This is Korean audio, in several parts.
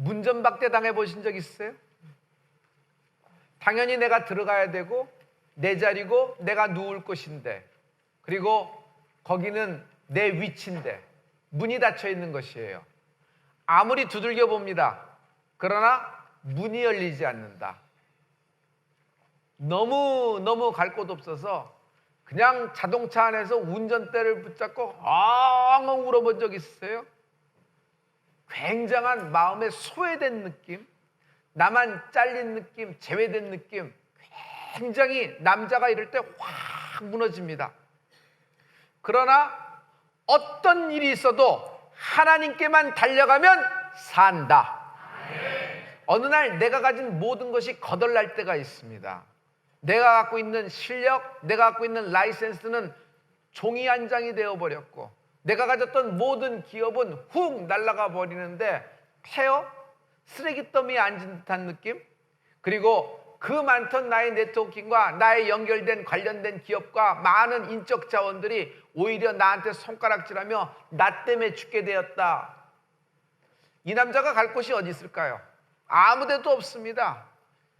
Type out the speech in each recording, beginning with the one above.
문전박대 당해 보신 적 있어요? 당연히 내가 들어가야 되고 내 자리고 내가 누울 곳인데, 그리고 거기는 내 위치인데 문이 닫혀 있는 것이에요. 아무리 두들겨 봅니다. 그러나 문이 열리지 않는다. 너무 갈 곳 없어서 그냥 자동차 안에서 운전대를 붙잡고 엉엉 울어본 적 있어요? 굉장한 마음의 소외된 느낌, 나만 잘린 느낌, 제외된 느낌, 굉장히 남자가 이럴 때 확 무너집니다. 그러나 어떤 일이 있어도 하나님께만 달려가면 산다. 어느 날 내가 가진 모든 것이 거덜날 때가 있습니다. 내가 갖고 있는 실력, 내가 갖고 있는 라이센스는 종이 한 장이 되어버렸고, 내가 가졌던 모든 기업은 훅 날아가 버리는데 폐허? 쓰레기 더미에 앉은 듯한 느낌? 그리고 그 많던 나의 네트워킹과 나의 연결된 관련된 기업과 많은 인적 자원들이 오히려 나한테 손가락질하며 나 때문에 죽게 되었다. 이 남자가 갈 곳이 어디 있을까요? 아무 데도 없습니다.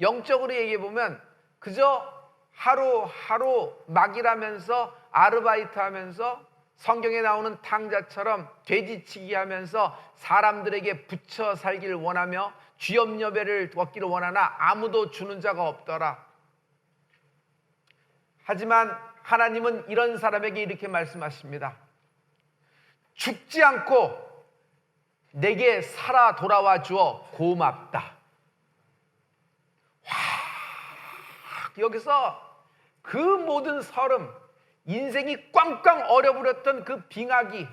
영적으로 얘기해 보면 그저 하루하루 막일하면서 아르바이트 하면서 성경에 나오는 탕자처럼 돼지치기 하면서 사람들에게 붙여 살기를 원하며 쥐염여배를 얻기를 원하나 아무도 주는 자가 없더라. 하지만 하나님은 이런 사람에게 이렇게 말씀하십니다. 죽지 않고 내게 살아 돌아와 주어 고맙다. 여기서 그 모든 서름, 인생이 꽝꽝 얼어버렸던 그 빙하기,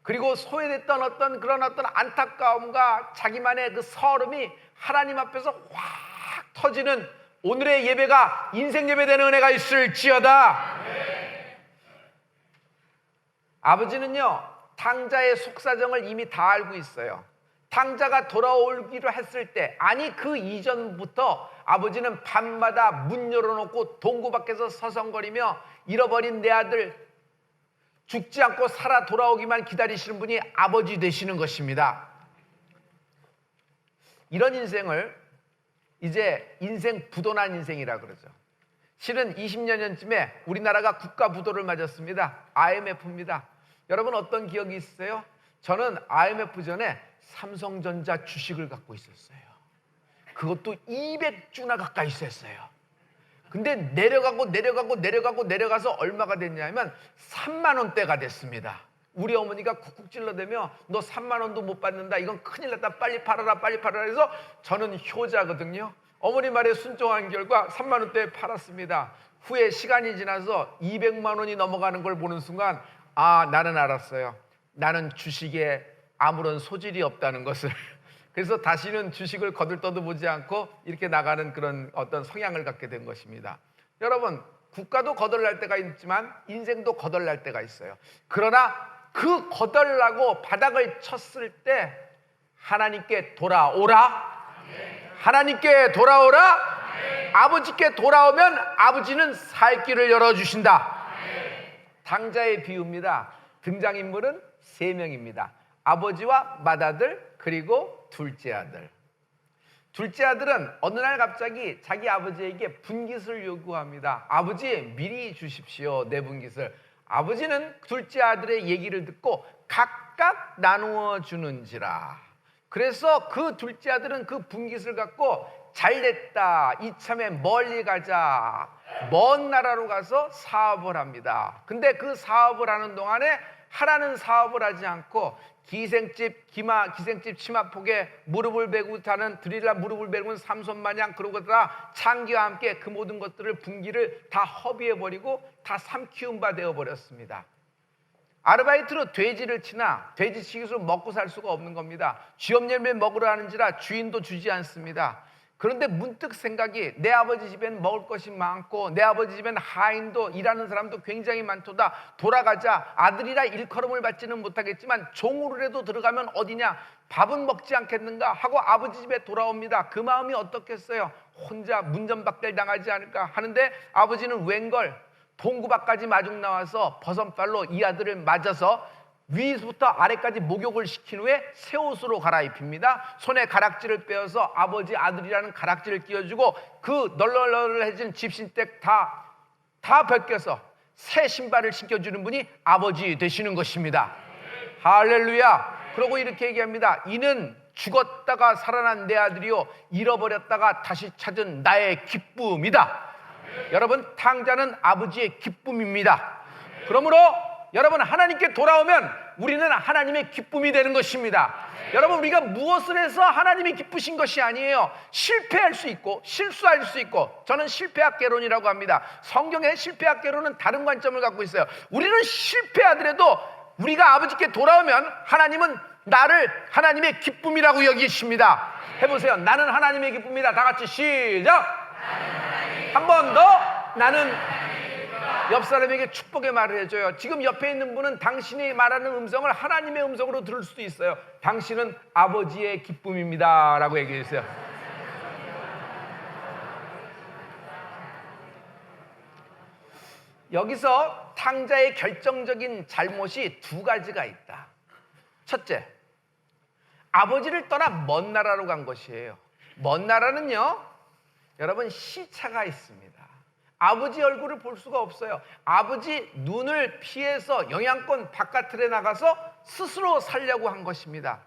그리고 소외됐던 어떤 안타까움과 자기만의 그 서름이 하나님 앞에서 확 터지는 오늘의 예배가 인생 예배되는 은혜가 있을지어다. 아버지는요, 탕자의 속사정을 이미 다 알고 있어요. 탕자가 돌아오기로 했을 때, 아니 그 이전부터 아버지는 밤마다 문 열어놓고 동구 밖에서 서성거리며 잃어버린 내 아들 죽지 않고 살아 돌아오기만 기다리시는 분이 아버지 되시는 것입니다. 이런 인생을 이제 인생 부도난 인생이라 그러죠. 실은 20여 년쯤에 우리나라가 국가 부도를 맞았습니다. IMF입니다. 여러분 어떤 기억이 있으세요? 저는 IMF 전에 삼성전자 주식을 갖고 있었어요. 그것도 200주나 가까이 있었어요. 근데 내려가서 얼마가 됐냐면 3만 원대가 됐습니다. 우리 어머니가 쿡쿡 찔러대며 너 3만 원도 못 받는다, 이건 큰일 났다, 빨리 팔아라 해서 저는 효자거든요. 어머니 말에 순종한 결과 3만 원대에 팔았습니다. 후에 시간이 지나서 200만 원이 넘어가는 걸 보는 순간 나는 알았어요. 나는 주식에 아무런 소질이 없다는 것을. 그래서 다시는 주식을 거들떠도 않고 이렇게 나가는 그런 어떤 성향을 갖게 된 것입니다. 여러분, 국가도 거덜날 때가 있지만 인생도 거덜날 때가 있어요. 그러나 그 거덜나고 바닥을 쳤을 때 하나님께 돌아오라. 하나님께 돌아오라. 아버지께 돌아오면 아버지는 살 길을 열어주신다. 탕자의 비유입니다. 등장인물은 3명입니다. 아버지와 맏아들, 그리고 둘째 아들. 둘째 아들은 어느 날 갑자기 자기 아버지에게 분깃을 요구합니다. 아버지, 미리 주십시오, 내 분깃을. 아버지는 둘째 아들의 얘기를 듣고 각각 나누어 주는지라. 그래서 그 둘째 아들은 그 분깃을 갖고 잘됐다, 이참에 멀리 가자, 먼 나라로 가서 사업을 합니다. 근데 그 사업을 하는 동안에 하라는 사업을 하지 않고 기생집 치마폭에 무릎을 베고 타는 드릴라 무릎을 베고는 삼손 마냥 그러고다가 창기와 함께 그 모든 것들을 분기를 다 허비해버리고 다 삼키운 바 되어버렸습니다. 아르바이트로 돼지를 치나 돼지치기로 먹고 살 수가 없는 겁니다. 쥐염열매 먹으러 하는지라 주인도 주지 않습니다. 그런데 문득 생각이, 내 아버지 집에는 먹을 것이 많고 내 아버지 집에는 하인도 일하는 사람도 굉장히 많도다. 돌아가자. 아들이라 일컬음을 받지는 못하겠지만 종으로라도 들어가면 어디냐, 밥은 먹지 않겠는가 하고 아버지 집에 돌아옵니다. 그 마음이 어떻겠어요? 혼자 문전박대를 당하지 않을까 하는데 아버지는 웬걸 동구밖까지 마중 나와서 버선발로 이 아들을 맞아서 위부터 아래까지 목욕을 시킨 후에 새 옷으로 갈아입힙니다. 손에 가락지를 빼어서 아버지 아들이라는 가락지를 끼워주고 그 널널널해진 집신댁 다 벗겨서 새 신발을 신겨주는 분이 아버지 되시는 것입니다. 할렐루야. 그러고 이렇게 얘기합니다. 이는 죽었다가 살아난 내 아들이요 잃어버렸다가 다시 찾은 나의 기쁨이다. 여러분, 탕자는 아버지의 기쁨입니다. 그러므로 여러분, 하나님께 돌아오면 우리는 하나님의 기쁨이 되는 것입니다. 여러분, 우리가 무엇을 해서 하나님이 기쁘신 것이 아니에요. 실패할 수 있고 실수할 수 있고, 저는 실패학개론이라고 합니다. 성경의 실패학개론은 다른 관점을 갖고 있어요. 우리는 실패하더라도 우리가 아버지께 돌아오면 하나님은 나를 하나님의 기쁨이라고 여기십니다. 해보세요. 나는 하나님의 기쁨이다. 다 같이 시작. 한 번 더. 나는 옆 사람에게 축복의 말을 해줘요. 지금 옆에 있는 분은 당신이 말하는 음성을 하나님의 음성으로 들을 수도 있어요. 당신은 아버지의 기쁨입니다 라고 얘기했어요. 여기서 탕자의 결정적인 잘못이 두 가지가 있다. 첫째, 아버지를 떠나 먼 나라로 간 것이에요. 먼 나라는요, 여러분, 시차가 있습니다. 아버지 얼굴을 볼 수가 없어요. 아버지 눈을 피해서 영향권 바깥으로 나가서 스스로 살려고 한 것입니다.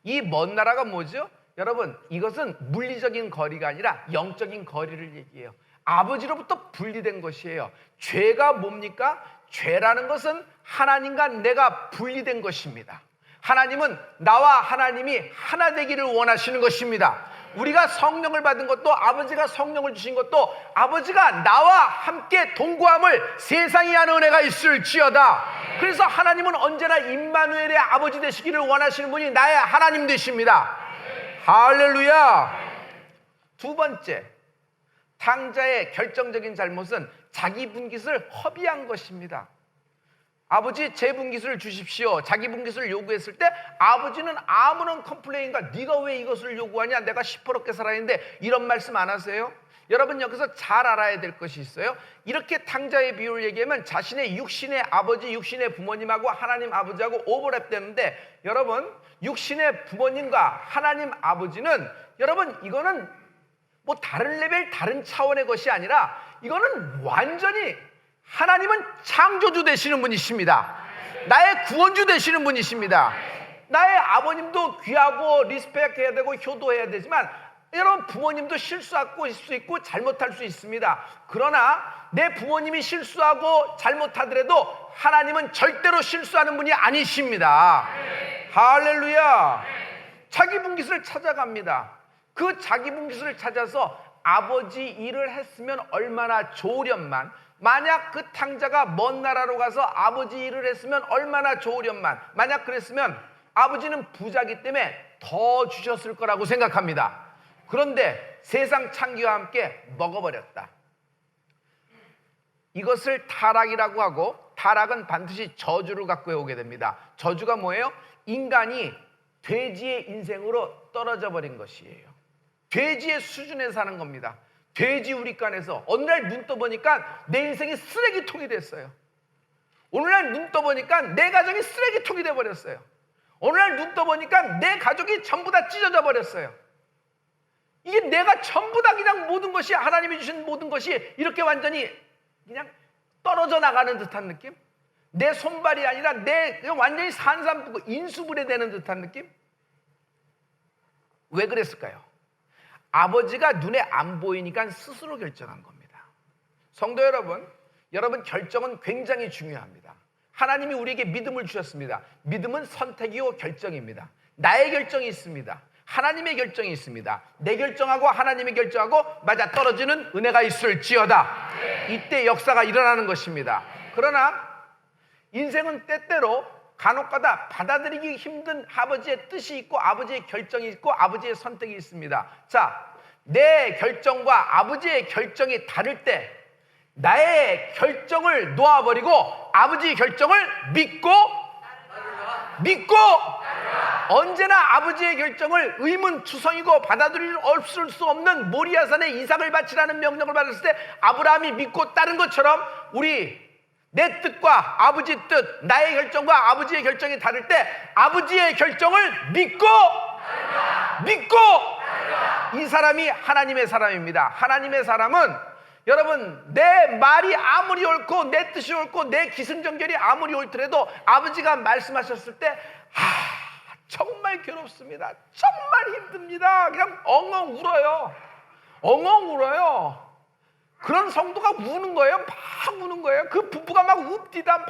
이 먼 나라가 뭐죠? 여러분, 이것은 물리적인 거리가 아니라 영적인 거리를 얘기해요. 아버지로부터 분리된 것이에요. 죄가 뭡니까? 죄라는 것은 하나님과 내가 분리된 것입니다. 하나님은 나와 하나님이 하나 되기를 원하시는 것입니다. 우리가 성령을 받은 것도, 아버지가 성령을 주신 것도, 아버지가 나와 함께 동거함을 세상이 아는 은혜가 있을지어다. 그래서 하나님은 언제나 임마누엘의 아버지 되시기를 원하시는 분이 나의 하나님 되십니다. 할렐루야. 두 번째, 탕자의 결정적인 잘못은 자기 분깃을 허비한 것입니다. 아버지, 제 분깃을 주십시오. 자기 분깃을 요구했을 때 아버지는 아무런 컴플레인과 네가 왜 이것을 요구하냐, 내가 시퍼렇게 살아있는데, 이런 말씀 안 하세요? 여러분, 여기서 잘 알아야 될 것이 있어요. 이렇게 탕자의 비유를 얘기하면 자신의 육신의 아버지, 육신의 부모님하고 하나님 아버지하고 오버랩되는데, 여러분, 육신의 부모님과 하나님 아버지는, 여러분, 이거는 뭐 다른 레벨, 다른 차원의 것이 아니라, 이거는 완전히 하나님은 창조주 되시는 분이십니다. 나의 구원주 되시는 분이십니다. 나의 아버님도 귀하고 리스펙해야 되고 효도해야 되지만, 여러분, 부모님도 실수할 수 있고 잘못할 수 있습니다. 그러나 내 부모님이 실수하고 잘못하더라도 하나님은 절대로 실수하는 분이 아니십니다. 할렐루야. 자기 분깃을 찾아갑니다. 그 자기 분깃을 찾아서 아버지 일을 했으면 얼마나 좋으련만, 만약 그 탕자가 먼 나라로 가서 아버지 일을 했으면 얼마나 좋으련만, 만약 그랬으면 아버지는 부자기 때문에 더 주셨을 거라고 생각합니다. 그런데 세상 창기와 함께 먹어버렸다. 이것을 타락이라고 하고, 타락은 반드시 저주를 갖고 오게 됩니다. 저주가 뭐예요? 인간이 돼지의 인생으로 떨어져 버린 것이에요. 돼지의 수준에 사는 겁니다. 돼지 우리간에서 어느 날 눈 떠보니까 내 인생이 쓰레기통이 됐어요. 오늘날 눈 떠보니까 내 가정이 쓰레기통이 돼버렸어요. 오늘날 눈 떠보니까 내 가족이 전부 다 찢어져 버렸어요. 이게 내가 전부 다 그냥 모든 것이, 하나님이 주신 모든 것이 이렇게 완전히 그냥 떨어져 나가는 듯한 느낌? 내 손발이 아니라 내 완전히 산산부고 인수분해되는 듯한 느낌? 왜 그랬을까요? 아버지가 눈에 안 보이니까 스스로 결정한 겁니다. 성도 여러분, 여러분 결정은 굉장히 중요합니다. 하나님이 우리에게 믿음을 주셨습니다. 믿음은 선택이요 결정입니다. 나의 결정이 있습니다. 하나님의 결정이 있습니다. 내 결정하고 하나님의 결정하고 맞아 떨어지는 은혜가 있을지어다. 이때 역사가 일어나는 것입니다. 그러나 인생은 때때로 간혹가다 받아들이기 힘든 아버지의 뜻이 있고, 아버지의 결정이 있고, 아버지의 선택이 있습니다. 자, 내 결정과 아버지의 결정이 다를 때 나의 결정을 놓아버리고 아버지의 결정을 믿고 언제나 아버지의 결정을 의문투성이고 받아들일 수 없는 모리아산에 이삭을 바치라는 명령을 받았을 때 아브라함이 믿고 따른 것처럼, 우리 내 뜻과 아버지 뜻, 나의 결정과 아버지의 결정이 다를 때 아버지의 결정을 믿고 이 사람이 하나님의 사람입니다. 하나님의 사람은 여러분, 내 말이 아무리 옳고 내 뜻이 옳고 내 기승전결이 아무리 옳더라도 아버지가 말씀하셨을 때 정말 괴롭습니다. 정말 힘듭니다. 그냥 엉엉 울어요. 엉엉 울어요. 그런 성도가 우는 거예요. 막 우는 거예요. 그 부부가 막 웁디다 막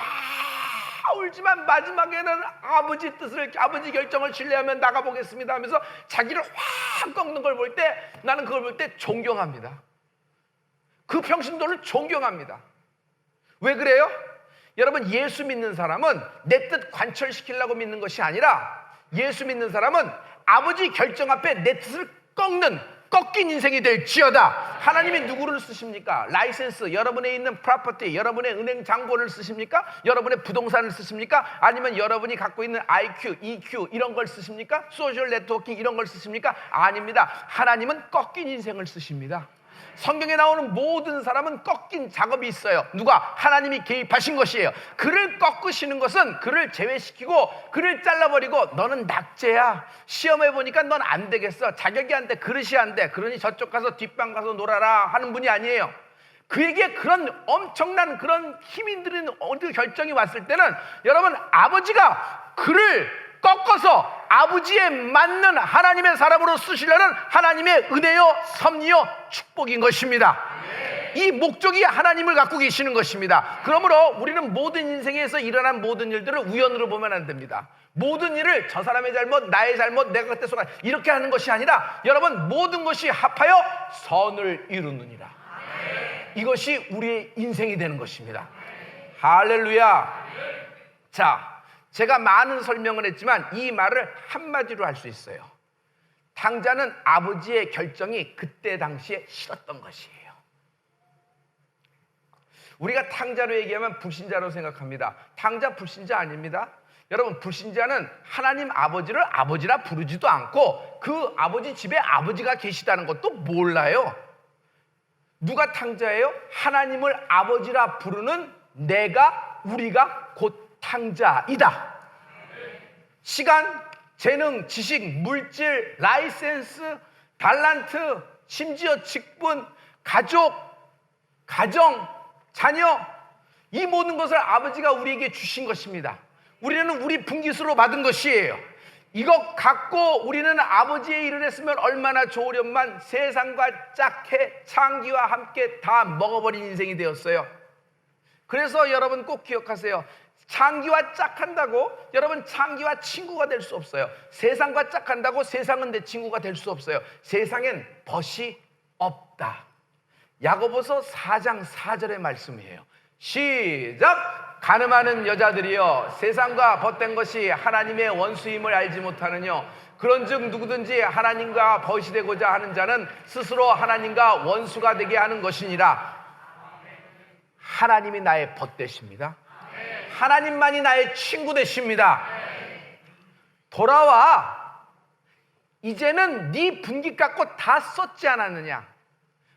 울지만 마지막에는 아버지 뜻을, 아버지 결정을 신뢰하면 나가보겠습니다 하면서 자기를 확 꺾는 걸 볼 때 나는 그걸 볼 때 존경합니다. 그 평신도를 존경합니다. 왜 그래요? 여러분, 예수 믿는 사람은 내 뜻 관철시키려고 믿는 것이 아니라 예수 믿는 사람은 아버지 결정 앞에 내 뜻을 꺾인 인생이 될지어다. 하나님이 누구를 쓰십니까? 라이센스, 여러분에 있는 프로퍼티, 여러분의 은행 잔고를 쓰십니까? 여러분의 부동산을 쓰십니까? 아니면 여러분이 갖고 있는 IQ, EQ 이런 걸 쓰십니까? 소셜 네트워킹 이런 걸 쓰십니까? 아닙니다. 하나님은 꺾인 인생을 쓰십니다. 성경에 나오는 모든 사람은 꺾인 작업이 있어요. 누가? 하나님이 개입하신 것이에요. 그를 꺾으시는 것은 그를 제외시키고 그를 잘라버리고 너는 낙제야, 시험해보니까 넌 안 되겠어, 자격이 안 돼, 그릇이 안 돼, 그러니 저쪽 가서 뒷방 가서 놀아라 하는 분이 아니에요. 그에게 그런 엄청난 그런 힘이 드는 어느 결정이 왔을 때는 여러분, 아버지가 그를 꺾어서 아버지에 맞는 하나님의 사람으로 쓰시려는 하나님의 은혜요, 섭리요, 축복인 것입니다. 이 목적이 하나님을 갖고 계시는 것입니다. 그러므로 우리는 모든 인생에서 일어난 모든 일들을 우연으로 보면 안 됩니다. 모든 일을 저 사람의 잘못, 나의 잘못, 내가 그때 속아 이렇게 하는 것이 아니라 여러분, 모든 것이 합하여 선을 이루느니라. 이것이 우리의 인생이 되는 것입니다. 할렐루야. 자, 제가 많은 설명을 했지만 이 말을 한마디로 할 수 있어요. 탕자는 아버지의 결정이 그때 당시에 싫었던 것이에요. 우리가 탕자로 얘기하면 불신자로 생각합니다. 탕자 불신자 아닙니다. 여러분, 불신자는 하나님 아버지를 아버지라 부르지도 않고 그 아버지 집에 아버지가 계시다는 것도 몰라요. 누가 탕자예요? 하나님을 아버지라 부르는 우리가 곧 탕자이다. 시간, 재능, 지식, 물질, 라이센스, 달란트, 심지어 직분, 가족, 가정, 자녀, 이 모든 것을 아버지가 우리에게 주신 것입니다. 우리는 우리 분깃으로 받은 것이에요. 이것 갖고 우리는 아버지의 일을 했으면 얼마나 좋으련만 세상과 짝해 창기와 함께 다 먹어버린 인생이 되었어요. 그래서 여러분 꼭 기억하세요. 창기와 짝한다고 여러분 창기와 친구가 될 수 없어요. 세상과 짝한다고 세상은 내 친구가 될 수 없어요. 세상엔 벗이 없다. 야고보서 4장 4절의 말씀이에요. 시작! 가늠하는 여자들이여, 세상과 벗된 것이 하나님의 원수임을 알지 못하느뇨. 그런즉 누구든지 하나님과 벗이 되고자 하는 자는 스스로 하나님과 원수가 되게 하는 것이니라. 하나님이 나의 벗 되십니다. 하나님만이 나의 친구 되십니다. 돌아와. 이제는 네 분깃 갖고 다 썼지 않았느냐.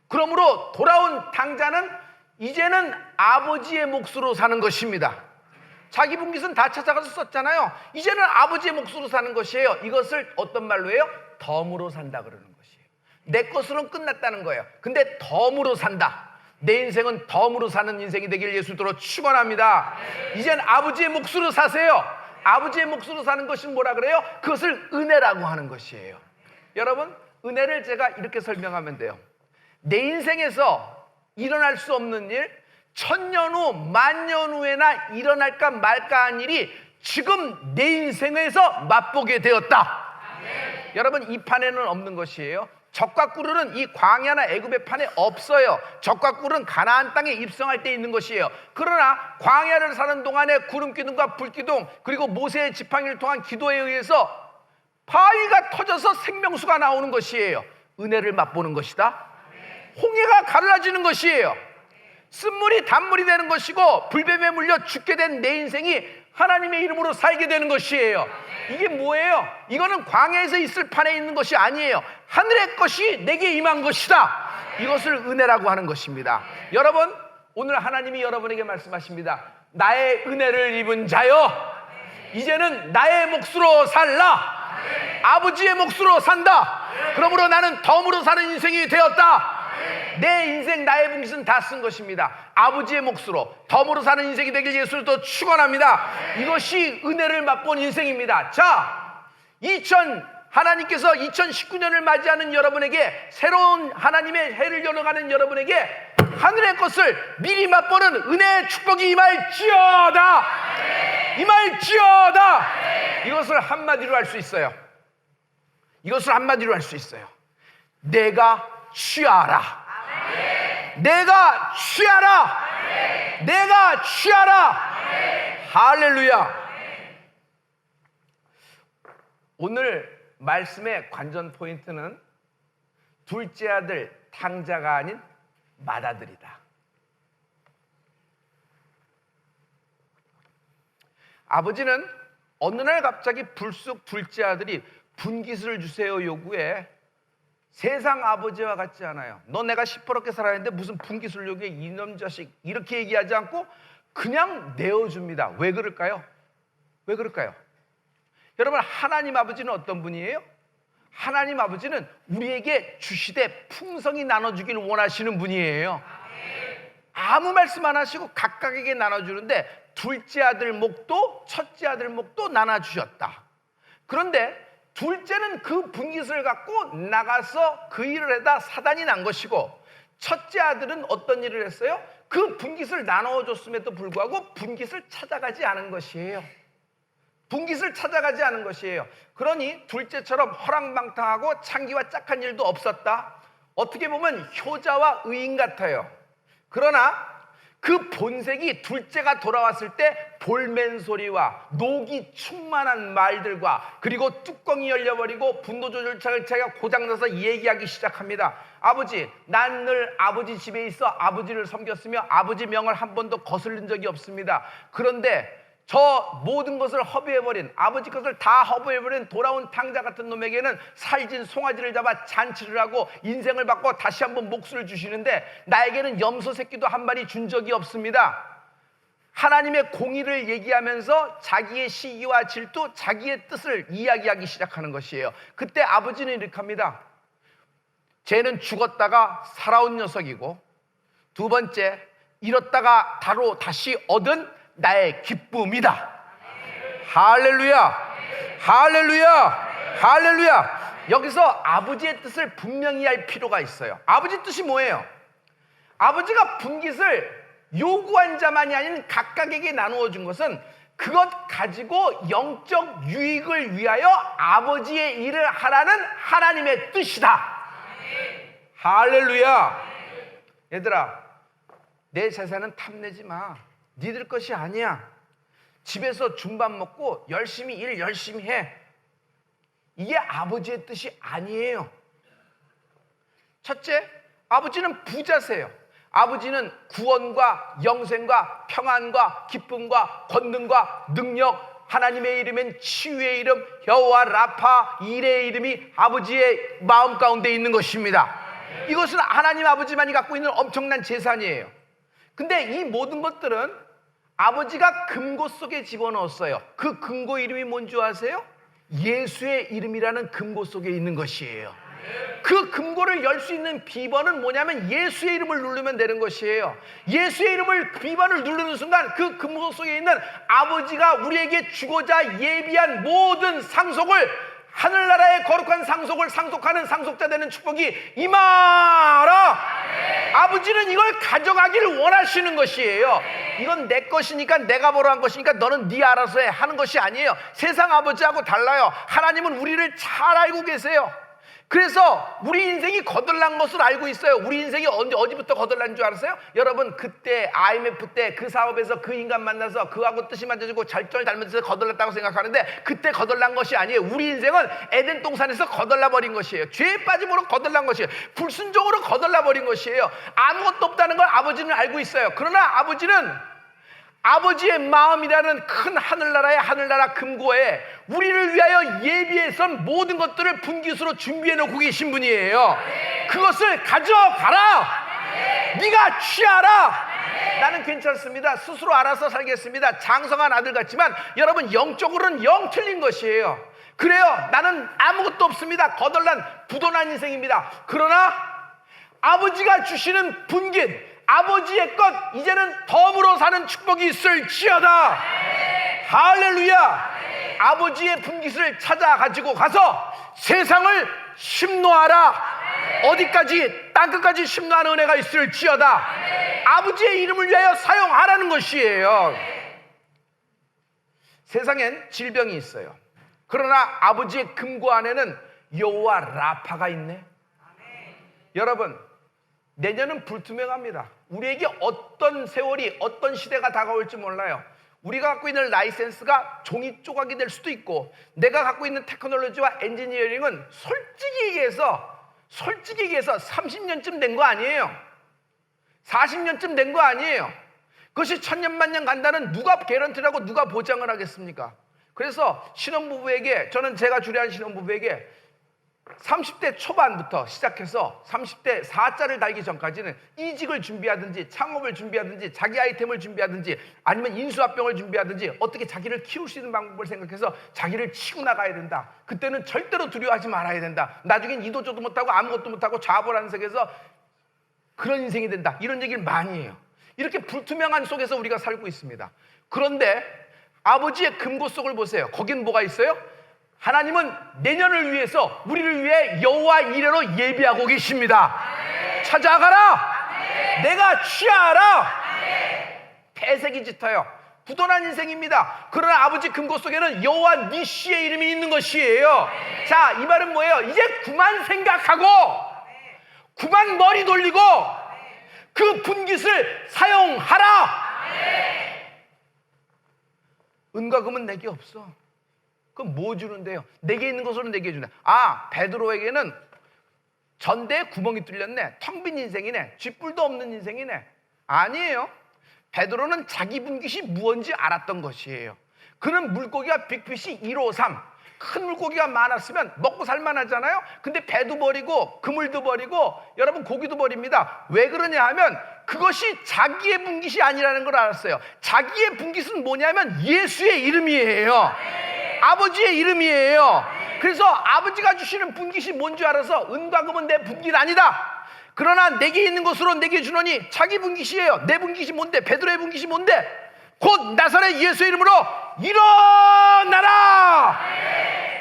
그러므로 돌아온 탕자는 이제는 아버지의 몫으로 사는 것입니다. 자기 분깃은 다 찾아가서 썼잖아요. 이제는 아버지의 몫으로 사는 것이에요. 이것을 어떤 말로 해요? 덤으로 산다 그러는 것이에요. 내 것으로는 끝났다는 거예요. 근데 덤으로 산다. 내 인생은 덤으로 사는 인생이 되길 예수님으로 축원합니다. 이젠 아버지의 몫으로 사세요. 아버지의 몫으로 사는 것이 뭐라 그래요? 그것을 은혜라고 하는 것이에요. 여러분, 은혜를 제가 이렇게 설명하면 돼요. 내 인생에서 일어날 수 없는 일, 1000년 후, 10,000년 후에나 일어날까 말까 한 일이 지금 내 인생에서 맛보게 되었다. 여러분, 이 판에는 없는 것이에요. 적과 꿀은 이 광야나 애굽의 판에 없어요. 적과 꿀은 가나안 땅에 입성할 때 있는 것이에요. 그러나 광야를 사는 동안에 구름기둥과 불기둥, 그리고 모세의 지팡이를 통한 기도에 의해서 바위가 터져서 생명수가 나오는 것이에요. 은혜를 맛보는 것이다. 홍해가 갈라지는 것이에요. 쓴물이 단물이 되는 것이고 불뱀에 물려 죽게 된 내 인생이 하나님의 이름으로 살게 되는 것이에요. 이게 뭐예요? 이거는 광야에서 있을 판에 있는 것이 아니에요. 하늘의 것이 내게 임한 것이다. 이것을 은혜라고 하는 것입니다. 여러분, 오늘 하나님이 여러분에게 말씀하십니다. 나의 은혜를 입은 자여, 이제는 나의 몫으로 살라. 아버지의 몫으로 산다. 그러므로 나는 덤으로 사는 인생이 되었다. 내 인생, 나의 분깃은 다 쓴 것입니다. 아버지의 몫으로 덤으로 사는 인생이 되길 예수를 또 축원합니다. 이것이 은혜를 맛본 인생입니다. 자, 하나님께서 2019년을 맞이하는 여러분에게, 새로운 하나님의 해를 열어가는 여러분에게 하늘의 것을 미리 맛보는 은혜의 축복이 임할지어다. 임할지어다. 이것을 한마디로 할 수 있어요. 이것을 한마디로 할 수 있어요. 내가 취하라. 내가 취하라. 내가 취하라. 할렐루야. 오늘 말씀의 관전 포인트는 둘째 아들 탕자가 아닌 맏아들이다. 아버지는 어느 날 갑자기 불쑥 둘째 아들이 분깃을 주세요 요구해. 세상 아버지와 같지 않아요. 너 내가 시퍼렇게 살았는데 무슨 분깃을 요구해, 이놈 자식, 이렇게 얘기하지 않고 그냥 내어줍니다. 왜 그럴까요? 왜 그럴까요? 여러분, 하나님 아버지는 어떤 분이에요? 하나님 아버지는 우리에게 주시되 풍성히 나눠주길 원하시는 분이에요. 아무 말씀 안 하시고 각각에게 나눠주는데 둘째 아들 목도 첫째 아들 목도 나눠주셨다. 그런데 둘째는 그 분깃을 갖고 나가서 그 일을 해다 사단이 난 것이고, 첫째 아들은 어떤 일을 했어요? 그 분깃을 나눠줬음에도 불구하고 분깃을 찾아가지 않은 것이에요. 분깃을 찾아가지 않은 것이에요. 그러니 둘째처럼 허랑방탕하고 창기와 짝한 일도 없었다. 어떻게 보면 효자와 의인 같아요. 그러나 그 본색이 둘째가 돌아왔을 때 볼멘 소리와 녹이 충만한 말들과, 그리고 뚜껑이 열려버리고 분노 조절차가 고장나서 얘기하기 시작합니다. 아버지, 난 늘 아버지 집에 있어 아버지를 섬겼으며 아버지 명을 한 번도 거슬린 적이 없습니다. 그런데 저 모든 것을 허비해버린, 아버지 것을 다 허비해버린 돌아온 탕자 같은 놈에게는 살진 송아지를 잡아 잔치를 하고 인생을 바꿔 다시 한번 몫을 주시는데, 나에게는 염소 새끼도 한 마리 준 적이 없습니다. 하나님의 공의를 얘기하면서 자기의 시기와 질투, 자기의 뜻을 이야기하기 시작하는 것이에요. 그때 아버지는 이렇게 합니다. 쟤는 죽었다가 살아온 녀석이고, 두 번째, 잃었다가 다시 얻은 나의 기쁨이다. 할렐루야. 할렐루야. 할렐루야. 여기서 아버지의 뜻을 분명히 할 필요가 있어요. 아버지 뜻이 뭐예요? 아버지가 분깃을 요구한 자만이 아닌 각각에게 나누어 준 것은 그것 가지고 영적 유익을 위하여 아버지의 일을 하라는 하나님의 뜻이다. 할렐루야. 얘들아, 내 재산은 탐내지 마. 니들 것이 아니야. 집에서 준밥 먹고 열심히 해. 이게 아버지의 뜻이 아니에요. 첫째, 아버지는 부자세요. 아버지는 구원과 영생과 평안과 기쁨과 권능과 능력, 하나님의 이름엔 치유의 이름, 여호와 라파, 일의 이름이 아버지의 마음 가운데 있는 것입니다. 이것은 하나님 아버지만이 갖고 있는 엄청난 재산이에요. 근데 이 모든 것들은 아버지가 금고 속에 집어넣었어요. 그 금고 이름이 뭔지 아세요? 예수의 이름이라는 금고 속에 있는 것이에요. 그 금고를 열 수 있는 비번은 뭐냐면 예수의 이름을 누르면 되는 것이에요. 예수의 비번을 누르는 순간 그 금고 속에 있는 아버지가 우리에게 주고자 예비한 모든 상속을, 하늘나라의 거룩한 상속을 상속하는 상속자 되는 축복이 임하라. 아버지는 이걸 가져가기를 원하시는 것이에요. 이건 내 것이니까, 내가 보러 한 것이니까 너는 네 알아서 해 하는 것이 아니에요. 세상 아버지하고 달라요. 하나님은 우리를 잘 알고 계세요. 그래서 우리 인생이 거덜난 것을 알고 있어요. 우리 인생이 어디부터 거덜난 줄 알았어요? 여러분, 그때 IMF 때 그 사업에서 그 인간 만나서 그하고 뜻이 맞아지고 절절 닮아서 거덜났다고 생각하는데, 그때 거덜난 것이 아니에요. 우리 인생은 에덴 동산에서 거덜나 버린 것이에요. 죄에 빠짐으로 거덜난 것이에요. 불순종으로 거덜나 버린 것이에요. 아무것도 없다는 걸 아버지는 알고 있어요. 그러나 아버지는 아버지의 마음이라는 큰 하늘나라 금고에 우리를 위하여 예비해선 모든 것들을 분깃으로 준비해 놓고 계신 분이에요. 그것을 가져가라. 네가 취하라. 나는 괜찮습니다. 스스로 알아서 살겠습니다. 장성한 아들 같지만 여러분 영적으로는 영 틀린 것이에요. 그래요. 나는 아무것도 없습니다. 거덜난 부도난 인생입니다. 그러나 아버지가 주시는 분깃, 아버지의 것, 이제는 덤으로 사는 축복이 있을지어다. 할렐루야. 아버지의 분깃을 찾아 가지고 가서 세상을 심노하라. 어디까지? 땅끝까지 심노하는 은혜가 있을지어다. 아버지의 이름을 위하여 사용하라는 것이에요. 세상엔 질병이 있어요. 그러나 아버지의 금고 안에는 여호와 라파가 있네. 여러분, 내년은 불투명합니다. 우리에게 어떤 세월이, 어떤 시대가 다가올지 몰라요. 우리가 갖고 있는 라이센스가 종이 조각이 될 수도 있고, 내가 갖고 있는 테크놀로지와 엔지니어링은 솔직히 얘기해서 30년쯤 된 거 아니에요. 40년쯤 된 거 아니에요. 그것이 천년만년 간다는 누가 개런티라고 누가 보장을 하겠습니까? 그래서 신혼부부에게, 저는 제가 주례한 신혼부부에게 30대 초반부터 시작해서 30대 4자를 달기 전까지는 이직을 준비하든지 창업을 준비하든지 자기 아이템을 준비하든지 아니면 인수합병을 준비하든지 어떻게 자기를 키울 수 있는 방법을 생각해서 자기를 치고 나가야 된다. 그때는 절대로 두려워하지 말아야 된다. 나중엔 이도저도 못하고 아무것도 못하고 좌불안석에서 그런 인생이 된다. 이런 얘기를 많이 해요. 이렇게 불투명한 속에서 우리가 살고 있습니다. 그런데 아버지의 금고 속을 보세요. 거긴 뭐가 있어요? 하나님은 내년을 위해서 우리를 위해 여호와 이레로 예비하고 계십니다. 찾아가라. 내가 취하라. 폐색이 짙어요. 부도난 인생입니다. 그러나 아버지 금고 속에는 여호와 니시의 이름이 있는 것이에요. 자, 이 말은 뭐예요? 이제 그만 생각하고 그만 머리 돌리고 그 분깃을 사용하라. 은과 금은 내게 없어. 그럼 뭐 주는데요? 내게 있는 것으로 내게 준다. 아, 베드로에게는 전대에 구멍이 뚫렸네. 텅 빈 인생이네. 쥐뿔도 없는 인생이네. 아니에요. 베드로는 자기 분깃이 무언지 알았던 것이에요. 그는 물고기가 빅피시 153, 큰 물고기가 많았으면 먹고 살만하잖아요. 근데 배도 버리고 그물도 버리고 여러분 고기도 버립니다. 왜 그러냐 하면 그것이 자기의 분깃이 아니라는 걸 알았어요. 자기의 분깃은 뭐냐면 예수의 이름이에요. 아버지의 이름이에요. 그래서 아버지가 주시는 분깃이 뭔지 알아서 은과 금은 내 분깃 아니다. 그러나 내게 있는 것으로 내게 주노니 자기 분깃이에요. 내 분깃이 뭔데? 베드로의 분깃이 뭔데? 곧 나사렛 예수의 이름으로 일어나라.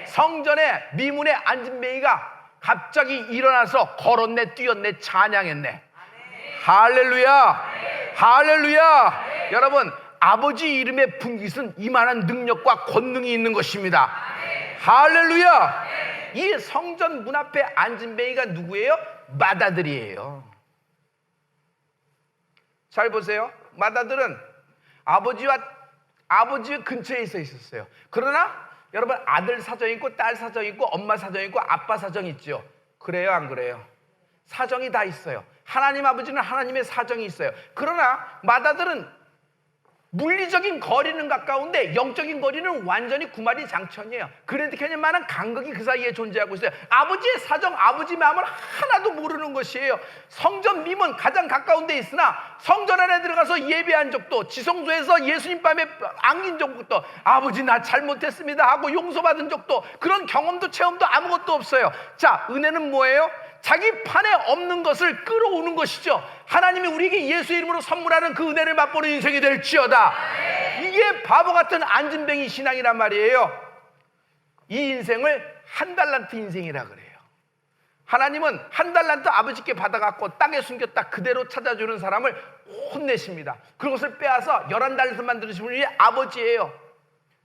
성전에 미문에 앉은 맹이가 갑자기 일어나서 걸었네, 뛰었네, 찬양했네. 할렐루야. 할렐루야. 여러분, 아버지 이름의 분깃은 이만한 능력과 권능이 있는 것입니다. 할렐루야. 이 성전 문 앞에 앉은 맹이가 누구예요? 맏아들이에요. 잘 보세요. 맏아들은 아버지 근처에 있었어요. 그러나 여러분, 아들 사정이 있고 딸 사정이 있고 엄마 사정이 있고 아빠 사정이 있죠. 그래요, 안 그래요? 사정이 다 있어요. 하나님 아버지는 하나님의 사정이 있어요. 그러나 맏아들은 물리적인 거리는 가까운데 영적인 거리는 완전히 구마리 장천이에요. 그랜드 캐년만한 간극이 그 사이에 존재하고 있어요. 아버지의 사정, 아버지 마음을 하나도 모르는 것이에요. 성전 미문 가장 가까운 데 있으나 성전 안에 들어가서 예배한 적도, 지성소에서 예수님 밤에 안긴 적도, 아버지 나 잘못했습니다 하고 용서받은 적도, 그런 경험도 체험도 아무것도 없어요. 자, 은혜는 뭐예요? 자기 판에 없는 것을 끌어오는 것이죠. 하나님이 우리에게 예수 이름으로 선물하는 그 은혜를 맛보는 인생이 될지어다. 이게 바보 같은 안진뱅이 신앙이란 말이에요. 이 인생을 한 달란트 인생이라 그래요. 하나님은 한 달란트 아버지께 받아갖고 땅에 숨겼다 그대로 찾아주는 사람을 혼내십니다. 그것을 빼앗아 11달란트 만드신 분이 아버지예요.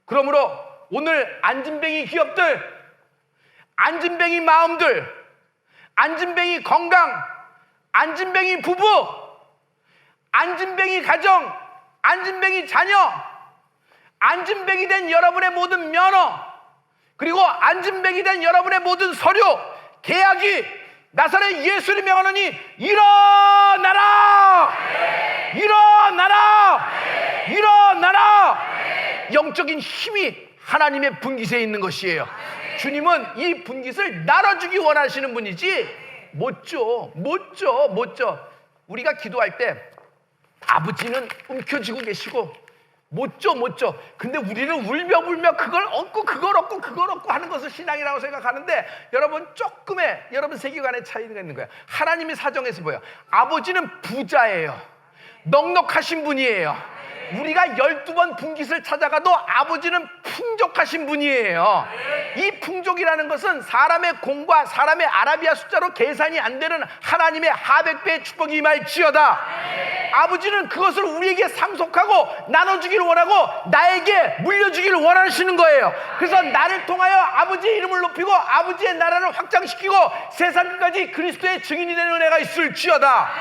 그러므로 오늘 안진뱅이 기업들, 안진뱅이 마음들, 안진뱅이 건강, 안진뱅이 부부, 안진뱅이 가정, 안진뱅이 자녀, 안진뱅이 된 여러분의 모든 면허, 그리고 안진뱅이 된 여러분의 모든 서류, 계약이 나사렛 예수를 명하노니 일어나라! 일어나라! 일어나라! 영적인 힘이 하나님의 분깃에 있는 것이에요. 주님은 이 분깃을 나눠주기 원하시는 분이지 못 줘. 우리가 기도할 때 아버지는 움켜쥐고 계시고 못 줘. 근데 우리는 울며 그걸 얻고 그걸 얻고 하는 것을 신앙이라고 생각하는데, 여러분 조금의 여러분 세계관의 차이가 있는 거예요. 하나님이 사정해서 보여. 아버지는 부자예요. 넉넉하신 분이에요. 우리가 12번 분깃을 찾아가도 아버지는 풍족하신 분이에요. 이 풍족이라는 것은 사람의 공과 사람의 아라비아 숫자로 계산이 안 되는 하나님의 하백배의 축복이 임할지어다. 아버지는 그것을 우리에게 상속하고 나눠주기를 원하고 나에게 물려주기를 원하시는 거예요. 그래서 나를 통하여 아버지의 이름을 높이고 아버지의 나라를 확장시키고 세상 끝까지 그리스도의 증인이 되는 은혜가 있을지어다.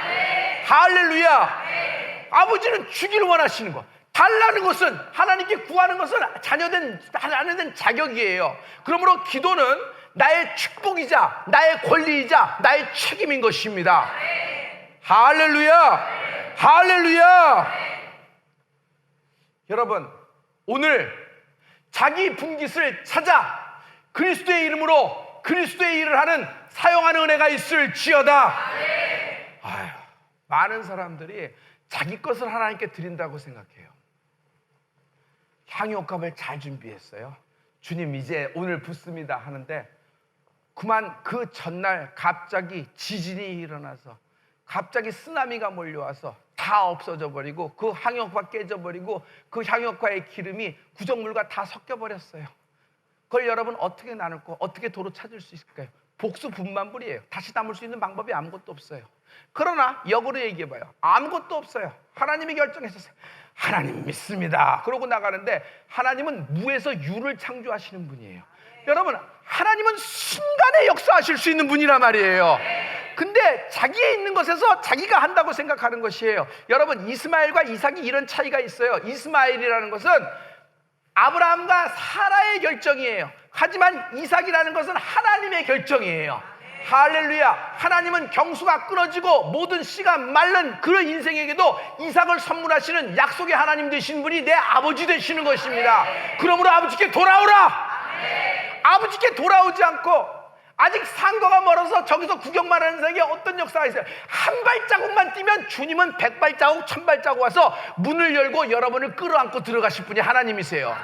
할렐루야. 아버지는 주기를 원하시는 거. 달라는 것은, 하나님께 구하는 것은 자녀된 자격이에요. 그러므로 기도는 나의 축복이자 나의 권리이자 나의 책임인 것입니다. 할렐루야. 할렐루야. 여러분, 오늘 자기 분깃을 찾아 그리스도의 이름으로 그리스도의 일을 하는 사용하는 은혜가 있을지어다. 아유, 많은 사람들이 자기 것을 하나님께 드린다고 생각해요. 향유옥합을 잘 준비했어요. 주님 이제 오늘 붓습니다 하는데, 그만 그 전날 갑자기 지진이 일어나서 갑자기 쓰나미가 몰려와서 다 없어져 버리고 그 향유옥화 깨져버리고 그 향유옥화의 기름이 구정물과 다 섞여버렸어요. 그걸 여러분 어떻게 나눌 거, 어떻게 도로 찾을 수 있을까요? 복수 분만불이에요. 다시 담을 수 있는 방법이 아무것도 없어요. 그러나 역으로 얘기해봐요. 아무것도 없어요. 하나님이 결정하셨어요. 하나님 믿습니다. 그러고 나가는데, 하나님은 무에서 유를 창조하시는 분이에요. 여러분, 하나님은 순간에 역사하실 수 있는 분이란 말이에요. 근데 자기에 있는 것에서 자기가 한다고 생각하는 것이에요. 여러분, 이스마엘과 이삭이 이런 차이가 있어요. 이스마엘이라는 것은 아브라함과 사라의 결정이에요. 하지만 이삭이라는 것은 하나님의 결정이에요. 할렐루야. 하나님은 경수가 끊어지고 모든 씨가 마른 그 인생에게도 이삭을 선물하시는 약속의 하나님 되신 분이 내 아버지 되시는 것입니다. 그러므로 아버지께 돌아오라. 아버지께 돌아오지 않고 아직 상거가 멀어서 저기서 구경만 하는 사이에 어떤 역사가 있어요. 한 발자국만 뛰면 주님은 100발자국 1000발자국 와서 문을 열고 여러분을 끌어안고 들어가실 분이 하나님이세요.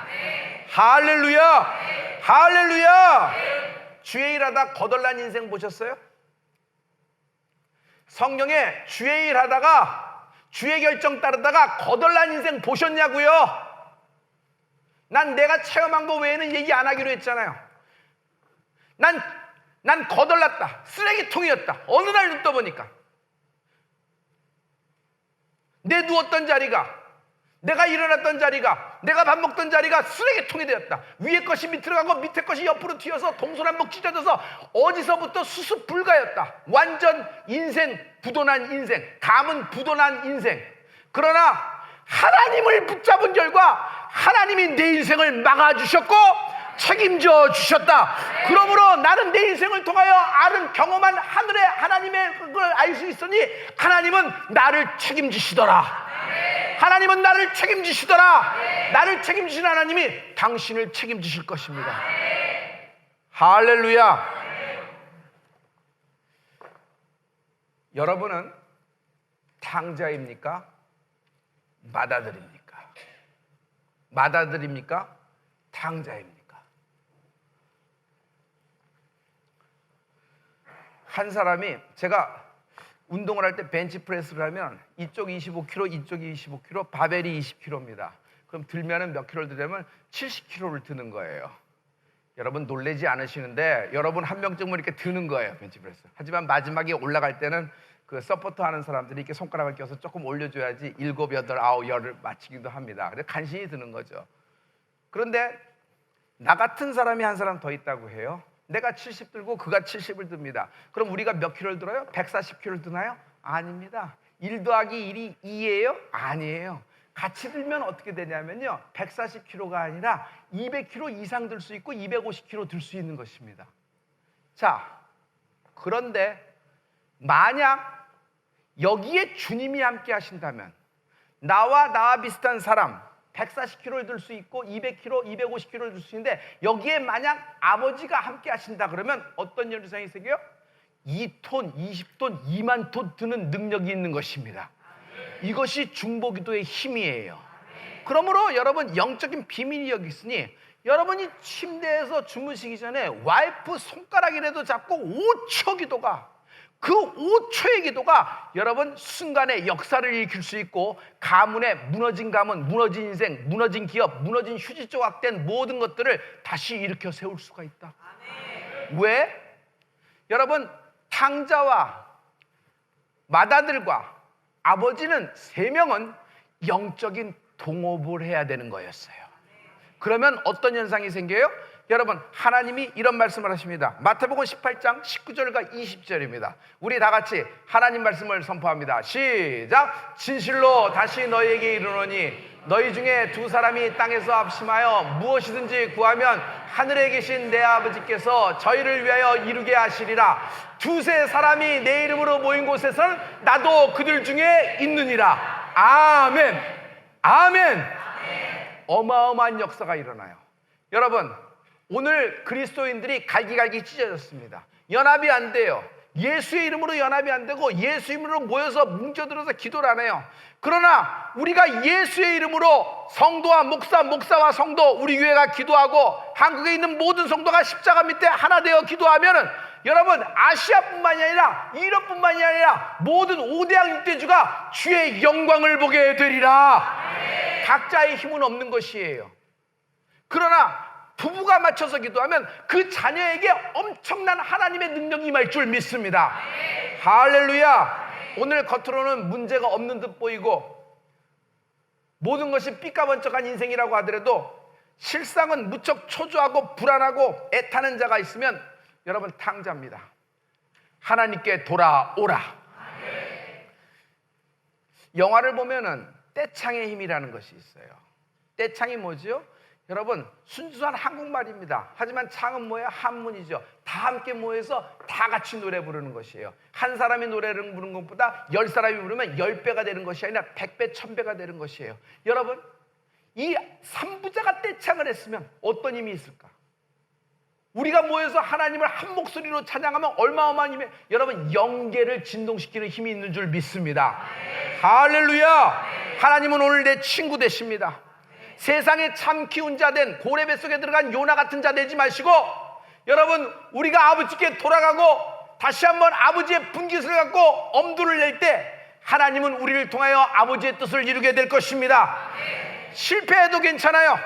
할렐루야. 할렐루야. 주의 일하다 거덜난 인생 보셨어요? 성경에 주의 일하다가 주의 결정 따르다가 거덜난 인생 보셨냐고요? 난 내가 체험한 거 외에는 얘기 안 하기로 했잖아요. 난 거덜났다. 쓰레기통이었다. 어느 날 눈 떠보니까 내 누웠던 자리가, 내가 일어났던 자리가, 내가 밥 먹던 자리가 쓰레기통이 되었다. 위에 것이 밑으로 가고 밑에 것이 옆으로 튀어서 동서남북 찢어져서 어디서부터 수습 불가였다. 완전 인생 부도난 인생, 감은 부도난 인생. 그러나 하나님을 붙잡은 결과 하나님이 내 인생을 막아주셨고 책임져 주셨다. 그러므로 나는 내 인생을 통하여 경험한 하늘의 하나님의 그걸 알 수 있으니 하나님은 나를 책임지시더라. 하나님은 나를 책임지시더라. 나를 책임지신 하나님이 당신을 책임지실 것입니다. 할렐루야. 여러분은 탕자입니까? 맏아들입니까? 맏아들입니까? 탕자입니까? 한 사람이, 제가 운동을 할 때 벤치프레스를 하면 이쪽 25kg, 이쪽 25kg, 바벨이 20kg입니다. 그럼 들면은 몇 킬로를 들려면 70kg를 드는 거예요. 여러분 놀라지 않으시는데 여러분 한 명쯤은 이렇게 드는 거예요, 벤치프레스. 하지만 마지막에 올라갈 때는 그 서포터 하는 사람들이 이렇게 손가락을 껴서 조금 올려줘야지 7, 8, 9, 10을 마치기도 합니다. 그래서 간신히 드는 거죠. 그런데 나 같은 사람이 한 사람 더 있다고 해요. 내가 70 들고 그가 70을 듭니다. 그럼 우리가 몇 킬로를 들어요? 140킬로를 드나요? 아닙니다. 1 더하기 1이 2예요? 아니에요. 같이 들면 어떻게 되냐면요, 140kg가 아니라 200kg 이상 들 수 있고 250kg 들 수 있는 것입니다. 자, 그런데 만약 여기에 주님이 함께 하신다면 나와 비슷한 사람 140kg를 들 수 있고 200kg, 250kg를 들 수 있는데 여기에 만약 아버지가 함께 하신다 그러면 어떤 현상이 생겨요? 2톤, 20톤, 2만 톤 드는 능력이 있는 것입니다. 이것이 중보기도의 힘이에요. 그러므로 여러분, 영적인 비밀이 여기 있으니 여러분이 침대에서 주무시기 전에 와이프 손가락이라도 잡고 5초 기도가, 그 5초의 기도가 여러분 순간에 역사를 일으킬 수 있고, 가문에 무너진 가문, 무너진 인생, 무너진 기업, 무너진 휴지 조각된 모든 것들을 다시 일으켜 세울 수가 있다. 왜? 여러분, 탕자와 맏아들과 아버지는 3명은 영적인 동업을 해야 되는 거였어요. 그러면 어떤 현상이 생겨요? 여러분, 하나님이 이런 말씀을 하십니다. 마태복음 18장 19절과 20절입니다. 우리 다 같이 하나님 말씀을 선포합니다. 시작! 진실로 다시 너희에게 이르노니 너희 중에 2사람이 땅에서 합심하여 무엇이든지 구하면 하늘에 계신 내 아버지께서 저희를 위하여 이루게 하시리라. 2-3사람이 내 이름으로 모인 곳에서는 나도 그들 중에 있느니라. 아멘. 아멘. 어마어마한 역사가 일어나요. 여러분, 오늘 그리스도인들이 갈기갈기 찢어졌습니다. 연합이 안 돼요. 예수의 이름으로 연합이 안 되고 예수 이름으로 모여서 뭉쳐들어서 기도를 안 해요. 그러나 우리가 예수의 이름으로 성도와 목사와 성도, 우리 교회가 기도하고 한국에 있는 모든 성도가 십자가 밑에 하나 되어 기도하면은 여러분, 아시아뿐만이 아니라 유럽뿐만이 아니라 모든 5대양 6대주가 주의 영광을 보게 되리라. 각자의 힘은 없는 것이에요. 그러나 부부가 맞춰서 기도하면 그 자녀에게 엄청난 하나님의 능력이 임할 줄 믿습니다. 할렐루야. 오늘 겉으로는 문제가 없는 듯 보이고 모든 것이 삐까번쩍한 인생이라고 하더라도 실상은 무척 초조하고 불안하고 애타는 자가 있으면 여러분, 탕자입니다. 하나님께 돌아오라. 영화를 보면은 떼창의 힘이라는 것이 있어요. 떼창이 뭐죠? 여러분, 순수한 한국말입니다. 하지만 창은 뭐예요? 한문이죠. 다 함께 모여서 다 같이 노래 부르는 것이에요. 한 사람이 노래를 부르는 것보다 10사람이 부르면 10배가 되는 것이 아니라 100배, 1000배가 되는 것이에요. 여러분, 이 3부자가 떼창을 했으면 어떤 힘이 있을까? 우리가 모여서 하나님을 한 목소리로 찬양하면 얼마어마한 힘이, 여러분, 영계를 진동시키는 힘이 있는 줄 믿습니다. 할렐루야. 하나님은 오늘 내 친구 되십니다. 세상에 참 키운 자 된 고래 뱃속에 들어간 요나 같은 자 되지 마시고, 여러분, 우리가 아버지께 돌아가고 다시 한번 아버지의 분깃을 갖고 엄두를 낼 때 하나님은 우리를 통하여 아버지의 뜻을 이루게 될 것입니다. 실패해도 괜찮아요.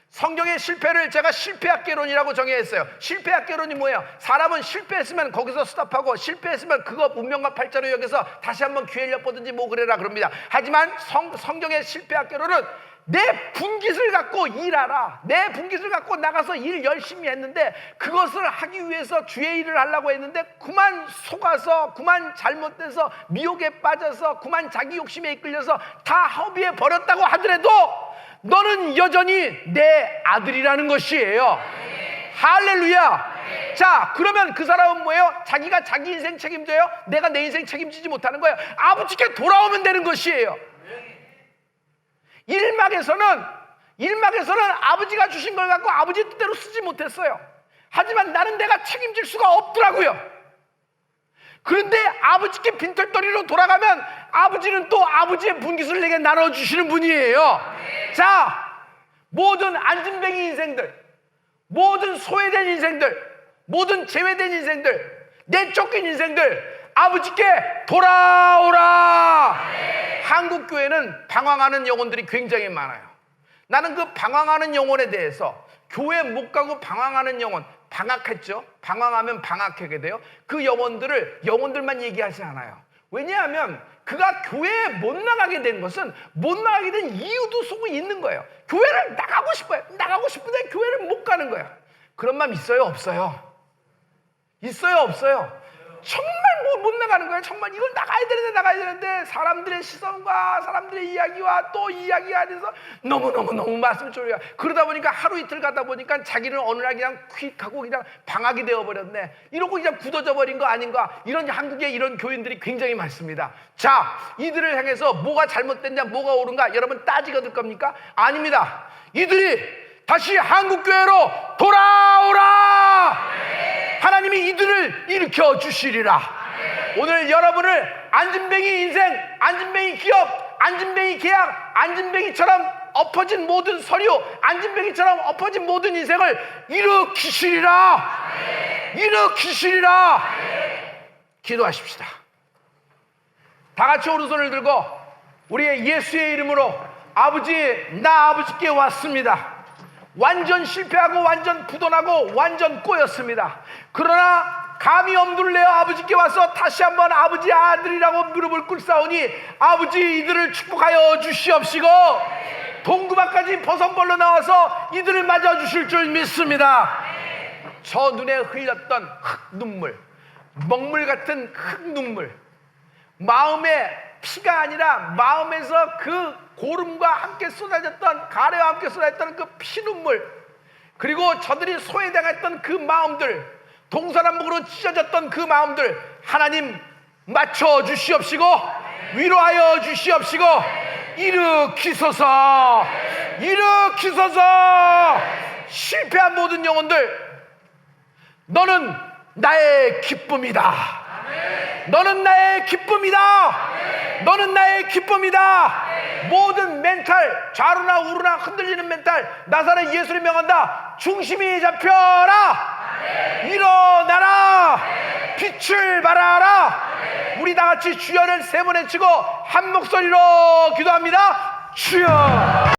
성경의 실패를 제가 실패학개론이라고 정의했어요. 실패학개론이 뭐예요? 사람은 실패했으면 거기서 스탑하고, 실패했으면 그거 운명과 팔자로 여기서 다시 한번 기회를 엿보든지 뭐 그래라 그럽니다. 하지만 성경의 실패학개론은 내 분깃을 갖고 일하라. 내 분깃을 갖고 나가서 일 열심히 했는데, 그것을 하기 위해서 주의 일을 하려고 했는데 그만 속아서, 그만 잘못돼서 미혹에 빠져서, 그만 자기 욕심에 이끌려서 다 허비해 버렸다고 하더라도 너는 여전히 내 아들이라는 것이에요. 할렐루야. 자, 그러면 그 사람은 뭐예요? 자기가 자기 인생 책임져요? 내가 내 인생 책임지지 못하는 거예요. 아버지께 돌아오면 되는 것이에요. 일막에서는 아버지가 주신 걸 갖고 아버지 뜻대로 쓰지 못했어요. 하지만 나는 내가 책임질 수가 없더라고요. 그런데 아버지께 빈털터리로 돌아가면 아버지는 또 아버지의 분깃을 내게 나눠주시는 분이에요. 자, 모든 안진뱅이 인생들, 모든 소외된 인생들, 모든 제외된 인생들, 내쫓긴 인생들, 아버지께 돌아오라. 한국교회는 방황하는 영혼들이 굉장히 많아요. 나는 그 방황하는 영혼에 대해서, 교회 못 가고 방황하는 영혼, 방학했죠. 방황하면 방학하게 돼요. 그 영혼들만 얘기하지 않아요. 왜냐하면 그가 교회에 못 나가게 된 것은, 못 나가게 된 이유도 속에 있는 거예요. 교회를 나가고 싶어요. 나가고 싶은데 교회를 못 가는 거예요. 그런 마음 있어요, 없어요? 있어요, 없어요? 정말 못 나가는 거예요. 정말 이걸 나가야 되는데 사람들의 시선과 사람들의 이야기와 또 이야기 안에서 너무 말씀 졸려. 그러다 보니까 하루 이틀 가다 보니까 자기는 어느 날 그냥 퀵하고 그냥 방학이 되어버렸네. 이러고 그냥 굳어져 버린 거 아닌가. 이런 한국에 이런 교인들이 굉장히 많습니다. 자, 이들을 향해서 뭐가 잘못됐냐, 뭐가 옳은가 여러분 따지게 될 겁니까? 아닙니다. 이들이 다시 한국교회로 돌아오라. 하나님이 이들을 일으켜 주시리라. 오늘 여러분을 안진뱅이 인생, 안진뱅이 기업, 안진뱅이 계약, 안진뱅이처럼 엎어진 모든 서류, 안진뱅이처럼 엎어진 모든 인생을 일으키시리라. 일으키시리라. 기도하십시다. 다 같이 오른손을 들고 우리의 예수의 이름으로 아버지, 나 아버지께 왔습니다. 완전 실패하고 완전 부도나고 완전 꼬였습니다. 그러나 감히 엄두를 내어 아버지께 와서 다시 한번 아버지 아들이라고 무릎을 꿇사오니 아버지 이들을 축복하여 주시옵시고 동구박까지 버선벌로 나와서 이들을 맞아주실 줄 믿습니다. 저 눈에 흘렸던 흙 눈물, 먹물 같은 흙 눈물, 마음에 피가 아니라 마음에서 그 고름과 함께 쏟아졌던, 가래와 함께 쏟아졌던 그 피눈물, 그리고 저들이 소외당했던 그 마음들, 동서남북으로 찢어졌던 그 마음들 하나님 맞춰주시옵시고 위로하여 주시옵시고 일으키소서. 일으키소서. 실패한 모든 영혼들, 너는 나의 기쁨이다. 너는 나의 기쁨이다. 너는 나의 기쁨이다. 모든 멘탈, 좌로나 우로나 흔들리는 멘탈, 나사렛 예수를 명한다. 중심이 잡혀라. 일어나라. 빛을 발하라. 우리 다 같이 주여를 세 번 외치고 한 목소리로 기도합니다. 주여.